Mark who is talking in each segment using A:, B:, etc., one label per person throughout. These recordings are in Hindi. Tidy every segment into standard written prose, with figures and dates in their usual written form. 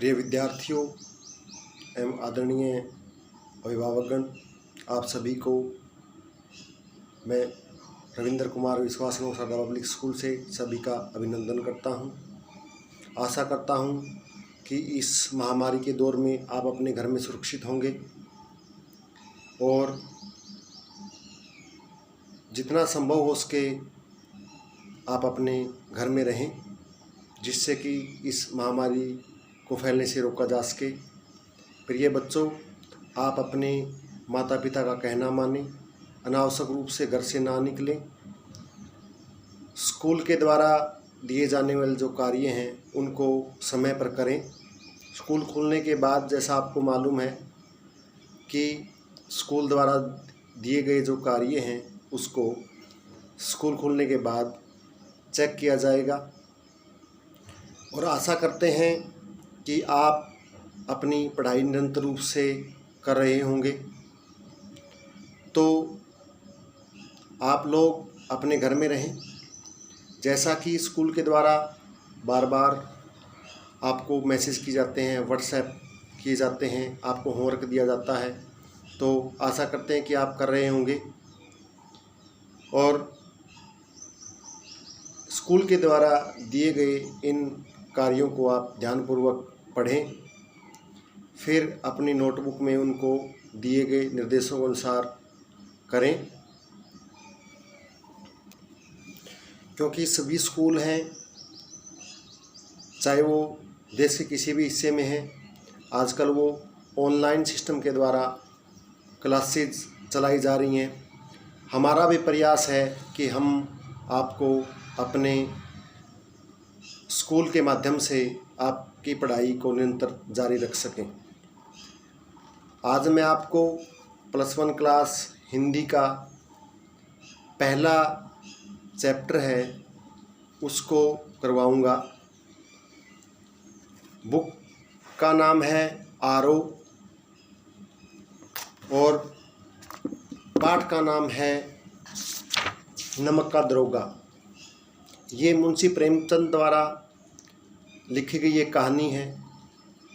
A: प्रिय विद्यार्थियों एवं आदरणीय अभिभावकगण, आप सभी को मैं रविंद्र कुमार विश्वास सरदार पब्लिक स्कूल से सभी का अभिनंदन करता हूं। आशा करता हूं कि इस महामारी के दौर में आप अपने घर में सुरक्षित होंगे और जितना संभव हो सके आप अपने घर में रहें, जिससे कि इस महामारी को फैलने से रोका जा सके। प्रिय बच्चों, आप अपने माता पिता का कहना मानें, अनावश्यक रूप से घर से ना निकलें। स्कूल के द्वारा दिए जाने वाले जो कार्य हैं उनको समय पर करें। स्कूल खुलने के बाद जैसा आपको मालूम है कि स्कूल द्वारा दिए गए जो कार्य हैं उसको स्कूल खुलने के बाद चेक किया जाएगा और आशा करते हैं कि आप अपनी पढ़ाई निरंतर रूप से कर रहे होंगे। तो आप लोग अपने घर में रहें। जैसा कि स्कूल के द्वारा बार बार आपको मैसेज किए जाते हैं, व्हाट्सएप किए जाते हैं, आपको होमवर्क दिया जाता है, तो आशा करते हैं कि आप कर रहे होंगे और स्कूल के द्वारा दिए गए इन कार्यों को आप ध्यानपूर्वक पढ़ें, फिर अपनी नोटबुक में उनको दिए गए निर्देशों के अनुसार करें। क्योंकि सभी स्कूल हैं, चाहे वो देश के किसी भी हिस्से में हैं, आजकल वो ऑनलाइन सिस्टम के द्वारा क्लासेस चलाई जा रही हैं। हमारा भी प्रयास है कि हम आपको अपने स्कूल के माध्यम से आपकी पढ़ाई को निरंतर जारी रख सकें। आज मैं आपको +1 क्लास हिंदी का पहला चैप्टर है उसको करवाऊंगा। बुक का नाम है आरो और पाठ का नाम है नमक का दरोगा। ये मुंशी प्रेमचंद द्वारा लिखी गई एक कहानी है।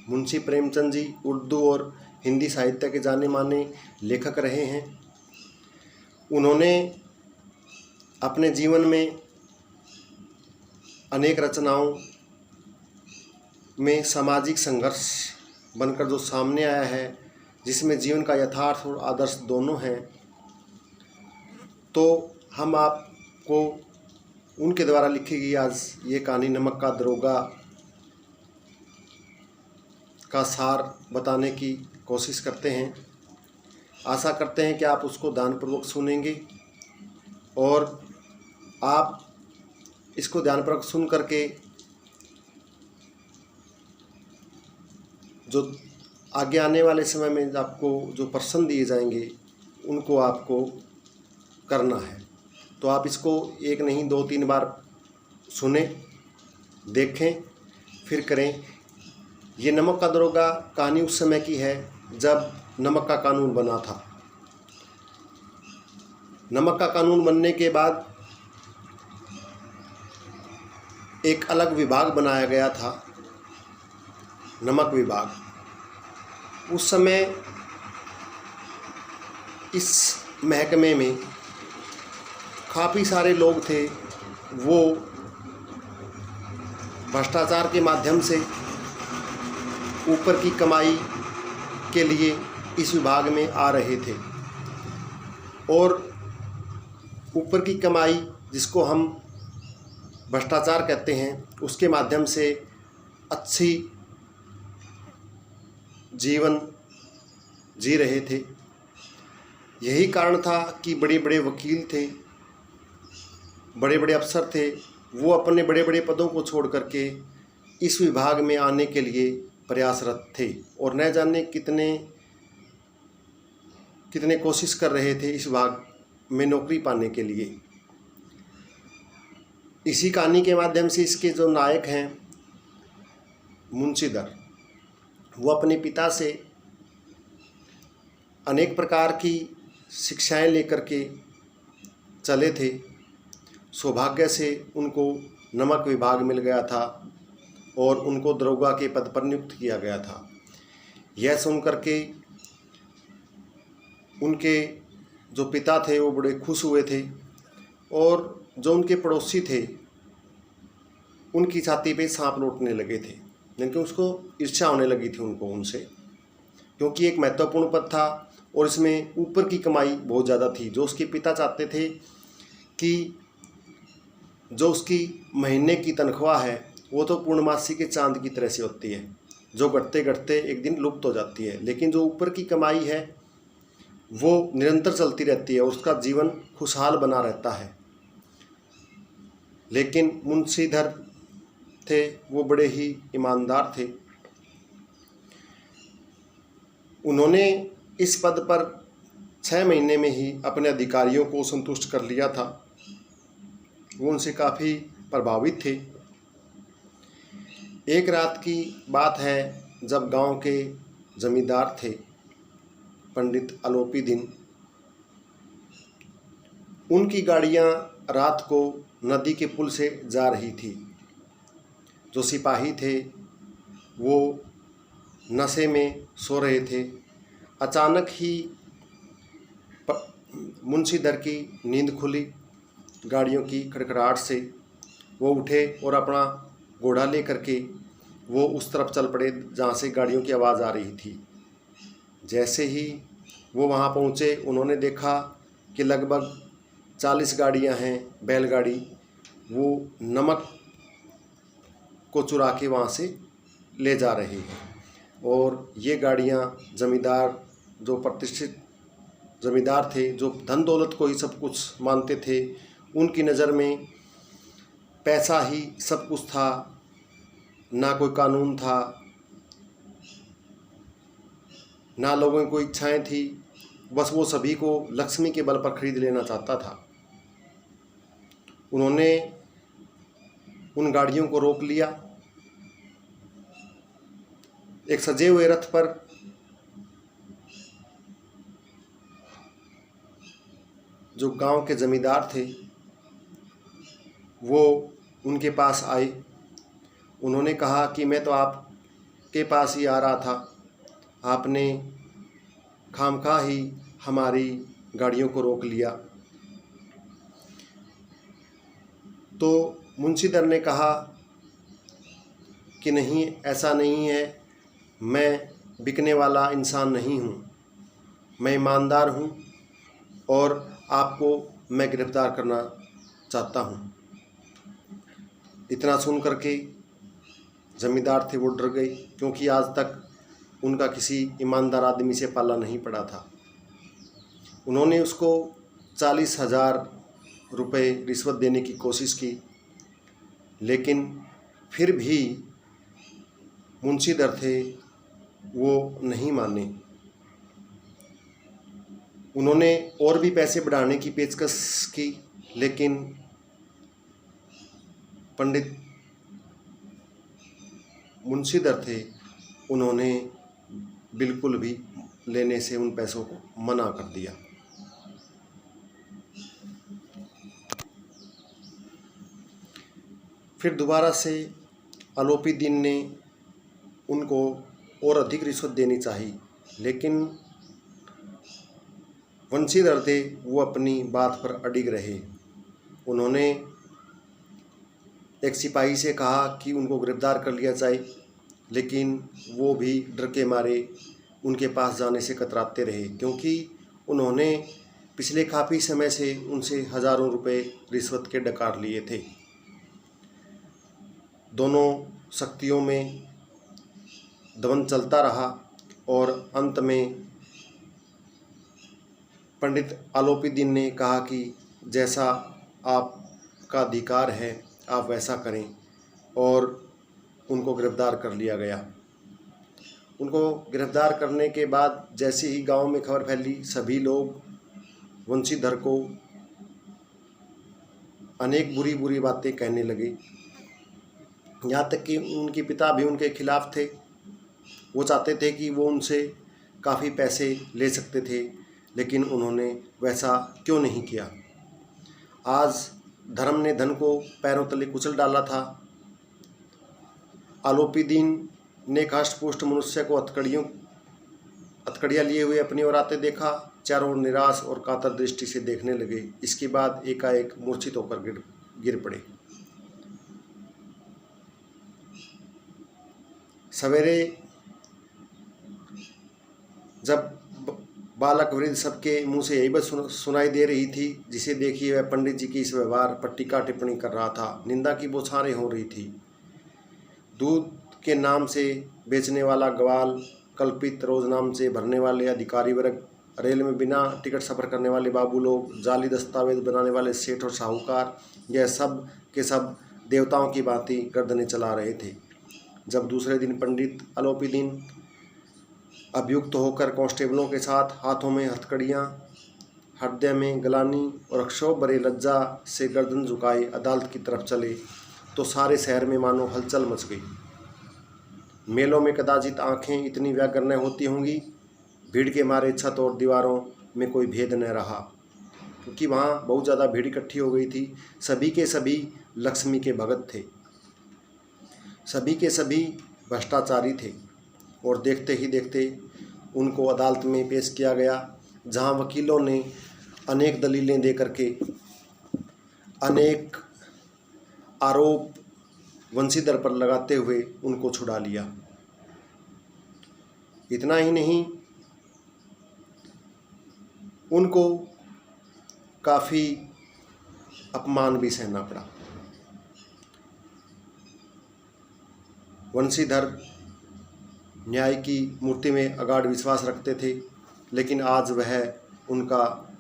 A: मुंशी प्रेमचंद जी उर्दू और हिंदी साहित्य के जाने माने लेखक रहे हैं। उन्होंने अपने जीवन में अनेक रचनाओं में सामाजिक संघर्ष बनकर जो सामने आया है, जिसमें जीवन का यथार्थ और आदर्श दोनों हैं, तो हम आपको उनके द्वारा लिखी गई आज ये कहानी नमक का दरोगा का सार बताने की कोशिश करते हैं। आशा करते हैं कि आप उसको ध्यानपूर्वक सुनेंगे और आप इसको ध्यानपूर्वक सुन करके जो आगे आने वाले समय में आपको जो प्रश्न दिए जाएंगे उनको आपको करना है। तो आप इसको एक नहीं 2-3 बार सुने, देखें, फिर करें। ये नमक का दरोगा कहानी उस समय की है जब नमक का कानून बना था। नमक का कानून बनने के बाद एक अलग विभाग बनाया गया था, नमक विभाग। उस समय इस महकमे में काफ़ी सारे लोग थे, वो भ्रष्टाचार के माध्यम से ऊपर की कमाई के लिए इस विभाग में आ रहे थे और ऊपर की कमाई, जिसको हम भ्रष्टाचार कहते हैं, उसके माध्यम से अच्छी जीवन जी रहे थे। यही कारण था कि बड़े बड़े वकील थे, बड़े बड़े अफसर थे, वो अपने बड़े बड़े पदों को छोड़ करके इस विभाग में आने के लिए प्रयासरत थे और न जाने कितने कोशिश कर रहे थे इस विभाग में नौकरी पाने के लिए। इसी कहानी के माध्यम से इसके जो नायक हैं मुंशीधर, वो अपने पिता से अनेक प्रकार की शिक्षाएं लेकर के चले थे। सौभाग्य से उनको नमक विभाग मिल गया था और उनको दरोगा के पद पर नियुक्त किया गया था। यह सुनकर के उनके जो पिता थे वो बड़े खुश हुए थे और जो उनके पड़ोसी थे उनकी छाती पे सांप लौटने लगे थे, लेकिन उसको ईर्ष्या होने लगी थी उनको उनसे, क्योंकि एक महत्वपूर्ण पद था और इसमें ऊपर की कमाई बहुत ज़्यादा थी। जो उसके पिता चाहते थे कि जो उसकी महीने की तनख्वाह है वो तो पूर्णमासी के चांद की तरह से होती है, जो घटते घटते एक दिन लुप्त हो जाती है, लेकिन जो ऊपर की कमाई है वो निरंतर चलती रहती है और उसका जीवन खुशहाल बना रहता है। लेकिन मुंशीधर थे वो बड़े ही ईमानदार थे। उन्होंने इस पद पर 6 महीने में ही अपने अधिकारियों को संतुष्ट कर लिया था। वो उनसे काफ़ी प्रभावित थे। एक रात की बात है जब गांव के जमींदार थे पंडित आलोपी दिन, उनकी गाड़ियां रात को नदी के पुल से जा रही थी। जो सिपाही थे वो नशे में सो रहे थे। अचानक ही मुंशीधर की नींद खुली गाड़ियों की खड़खड़ाहट से। वो उठे और अपना घोड़ा लेकर के वो उस तरफ चल पड़े जहाँ से गाड़ियों की आवाज़ आ रही थी। जैसे ही वो वहाँ पहुँचे उन्होंने देखा कि लगभग 40 गाड़ियाँ हैं बैलगाड़ी, वो नमक को चुरा के वहाँ से ले जा रहे हैं। और ये गाड़ियाँ जमींदार, जो प्रतिष्ठित जमींदार थे, जो धन दौलत को ही सब कुछ मानते थे, उनकी नज़र में पैसा ही सब कुछ था, ना कोई कानून था, ना लोगों की कोई इच्छाएं थी। बस वो सभी को लक्ष्मी के बल पर खरीद लेना चाहता था। उन्होंने उन गाड़ियों को रोक लिया। एक सजे हुए रथ पर जो गांव के जमींदार थे वो उनके पास आए। उन्होंने कहा कि मैं तो आपके पास ही आ रहा था, आपने खामखा ही हमारी गाड़ियों को रोक लिया। तो मुंशीधर ने कहा कि नहीं, ऐसा नहीं है, मैं बिकने वाला इंसान नहीं हूँ, मैं ईमानदार हूँ और आपको मैं गिरफ्तार करना चाहता हूँ। इतना सुन करके जमींदार थे वो डर गए, क्योंकि आज तक उनका किसी ईमानदार आदमी से पाला नहीं पड़ा था। उन्होंने उसको 40,000 रुपये रिश्वत देने की कोशिश की, लेकिन फिर भी मुंशीधर थे वो नहीं माने। उन्होंने और भी पैसे बढ़ाने की पेशकश की, लेकिन पंडित मुंशीधर थे, उन्होंने बिल्कुल भी लेने से उन पैसों को मना कर दिया। फिर दोबारा से आलोपी दिन ने उनको और अधिक रिश्वत देनी चाहिए, लेकिन वंशीधर थे वो अपनी बात पर अडिग रहे। उन्होंने एक सिपाही से कहा कि उनको गिरफ्तार कर लिया जाए, लेकिन वो भी डर के मारे उनके पास जाने से कतराते रहे, क्योंकि उन्होंने पिछले काफ़ी समय से उनसे हज़ारों रुपए रिश्वत के डकार लिए थे। दोनों शक्तियों में द्वंद्व चलता रहा और अंत में पंडित आलोपी दिन ने कहा कि जैसा आपका अधिकार है आप वैसा करें, और उनको गिरफ्तार कर लिया गया। उनको गिरफ्तार करने के बाद जैसे ही गांव में खबर फैली, सभी लोग वंशीधर को अनेक बुरी बुरी बातें कहने लगे। यहाँ तक कि उनके पिता भी उनके खिलाफ थे। वो चाहते थे कि वो उनसे काफ़ी पैसे ले सकते थे, लेकिन उन्होंने वैसा क्यों नहीं किया। आज धर्म ने धन को पैरों तले कुचल डाला था। आलोपी दीन ने एक हष्ट-पुष्ट मनुष्य को हथकड़ियाँ लिए हुए अपनी ओर आते देखा। चारों ओर निराश और कातर दृष्टि से देखने लगे। इसके बाद एकाएक मूर्छित होकर गिर पड़े। सवेरे जब बालक वृद्ध सबके मुंह से यही बात सुनाई दे रही थी, जिसे देखिए वह पंडित जी की इस व्यवहार पर टीका टिप्पणी कर रहा था। निंदा की बौछारें हो रही थी। दूध के नाम से बेचने वाला ग्वाल, कल्पित रोजनाम से भरने वाले अधिकारी वर्ग, रेल में बिना टिकट सफ़र करने वाले बाबू लोग, जाली दस्तावेज बनाने वाले सेठ और साहूकार, यह सब के सब देवताओं की भांति गर्दनें चला रहे थे। जब दूसरे दिन पंडित आलोपी दीन अभियुक्त होकर कांस्टेबलों के साथ हाथों में हथकड़ियाँ, हृदय में गलानी और अक्षोभ भरे लज्जा से गर्दन झुकाए अदालत की तरफ चले, तो सारे शहर में मानो हलचल मच गई। मेलों में कदाचित आंखें इतनी व्याकुल होती होंगी, भीड़ के मारे छत और दीवारों में कोई भेद न रहा, क्योंकि वहाँ बहुत ज़्यादा भीड़ इकट्ठी हो गई थी। सभी के सभी लक्ष्मी के भगत थे, सभी के सभी भ्रष्टाचारी थे, और देखते ही देखते उनको अदालत में पेश किया गया, जहाँ वकीलों ने अनेक दलीलें दे करके अनेक आरोप वंशीधर पर लगाते हुए उनको छुड़ा लिया। इतना ही नहीं, उनको काफ़ी अपमान भी सहना पड़ा। वंशीधर न्याय की मूर्ति में अगाध विश्वास रखते थे, लेकिन आज वह उनका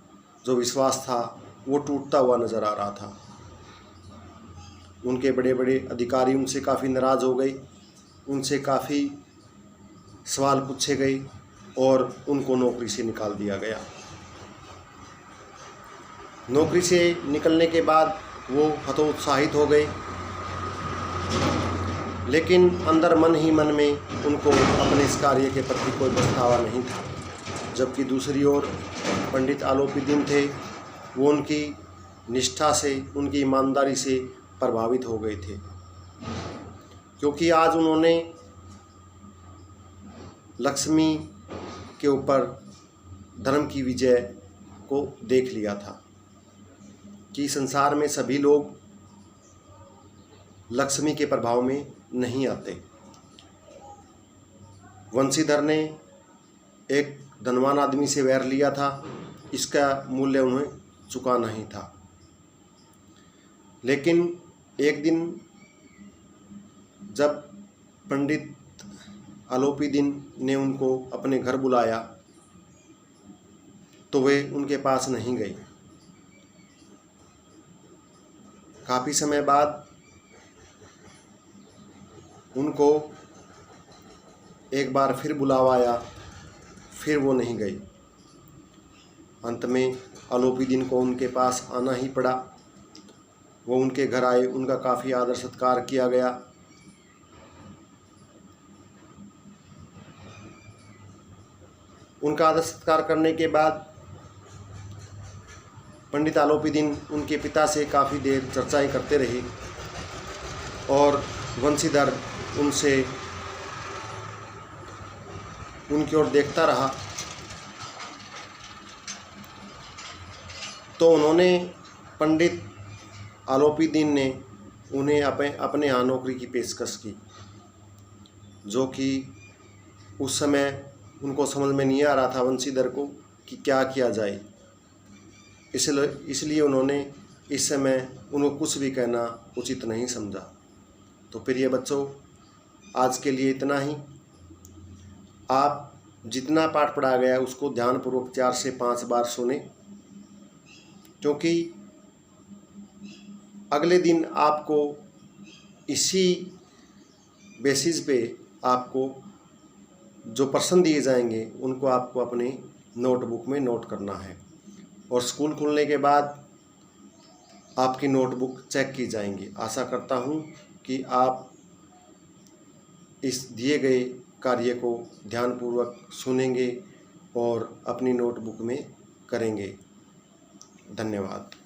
A: जो विश्वास था वो टूटता हुआ नज़र आ रहा था। उनके बड़े बड़े अधिकारी उनसे काफ़ी नाराज़ हो गए, उनसे काफ़ी सवाल पूछे गए और उनको नौकरी से निकाल दिया गया। नौकरी से निकलने के बाद वो हतोत्साहित हो गए, लेकिन अंदर मन ही मन में उनको अपने इस कार्य के प्रति कोई पछतावा नहीं था। जबकि दूसरी ओर पंडित आलोपी दीन थे, वो उनकी निष्ठा से, उनकी ईमानदारी से प्रभावित हो गए थे, क्योंकि आज उन्होंने लक्ष्मी के ऊपर धर्म की विजय को देख लिया था कि संसार में सभी लोग लक्ष्मी के प्रभाव में नहीं आते। वंशीधर ने एक धनवान आदमी से वैर लिया था, इसका मूल्य उन्हें चुकाना ही था। लेकिन एक दिन जब पंडित आलोपी दीन ने उनको अपने घर बुलाया, तो वे उनके पास नहीं गए। काफ़ी समय बाद उनको एक बार फिर बुलावा आया, फिर वो नहीं गई। अंत में आलोपी दीन को उनके पास आना ही पड़ा। वो उनके घर आए, उनका काफ़ी आदर सत्कार किया गया। उनका आदर सत्कार करने के बाद पंडित आलोपी दीन उनके पिता से काफ़ी देर चर्चाएं करते रहे, और वंशीधर उनसे उनकी ओर देखता रहा। तो उन्होंने पंडित आलोपी दीन ने उन्हें अपने यहाँ नौकरी की पेशकश की, जो कि उस समय उनको समझ में नहीं आ रहा था वंशीधर को कि क्या किया जाए। इसलिए उन्होंने इस समय उनको कुछ भी कहना उचित नहीं समझा। तो प्रिय बच्चों, आज के लिए इतना ही। आप जितना पाठ पढ़ाया गया है उसको ध्यानपूर्वक 4 से 5 बार सुने, क्योंकि अगले दिन आपको इसी बेसिस पे आपको जो प्रश्न दिए जाएंगे उनको आपको अपने नोटबुक में नोट करना है, और स्कूल खुलने के बाद आपकी नोटबुक चेक की जाएंगी। आशा करता हूँ कि आप इस दिए गए कार्य को ध्यानपूर्वक सुनेंगे और अपनी नोटबुक में करेंगे। धन्यवाद।